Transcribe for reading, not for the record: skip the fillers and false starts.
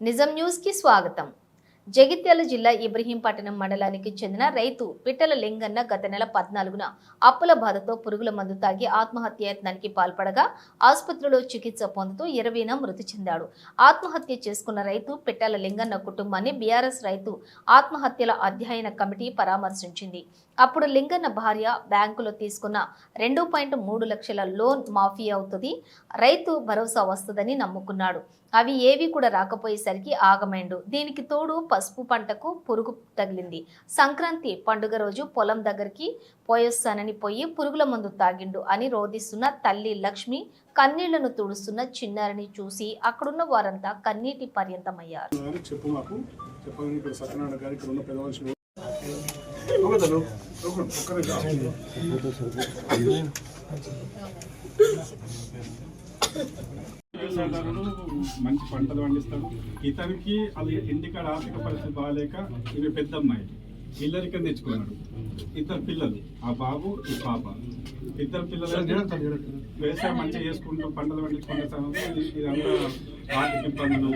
నిజం న్యూస్ కి స్వాగతం. జగిత్యాల జిల్లా ఇబ్రహీంపట్నం మండలానికి చెందిన రైతు పిట్టల లింగన్న గత నెల 14న అప్పుల బాధతో పురుగుల మందు తాగి ఆత్మహత్యాయత్నానికి పాల్పడగా ఆసుపత్రిలో చికిత్స పొందుతూ 20న మృతి చెందాడు. ఆత్మహత్య చేసుకున్న రైతు పిట్టల లింగన్న కుటుంబాన్ని బీఆర్ఎస్ రైతు ఆత్మహత్యల అధ్యయన కమిటీ పరామర్శించింది. అప్పుడు లింగన్న భార్య బ్యాంకులో తీసుకున్న 2.3 లక్షల లోన్ మాఫీ అవుతుంది, రైతు భరోసా వస్తుందని నమ్ముకున్నాడు. అవి ఏవి కూడా రాకపోయేసరికి ఆగమైండు. దీనికి తోడు పసుపు పంటకు పురుగు తగిలింది. సంక్రాంతి పండుగ రోజు పొలం దగ్గరికి పోయొస్తానని పోయి పురుగుల మందు తాగిండు అని రోధిస్తున్న తల్లి లక్ష్మి కన్నీళ్లను తుడుస్తున్న చిన్నారిని చూసి అక్కడున్న వారంతా కన్నీటి పర్యంతమయ్యారు. మంచి పంటలు పండిస్తాడు. ఇతనికి అది ఇంటికాడ ఆర్థిక పరిస్థితి బాగాలేక ఇవి పెద్ద అమ్మాయి ఇల్లరికం తెచ్చుకున్నాడు. ఇద్దరు పిల్లలు, ఆ బాబు ఈ పాప, ఇద్దరు పిల్లలు వ్యవసాయం మంచిగా చేసుకుంటూ పంటలు పండించుకుంటే ఇదంతా ఆర్థిక ఇబ్బందులు.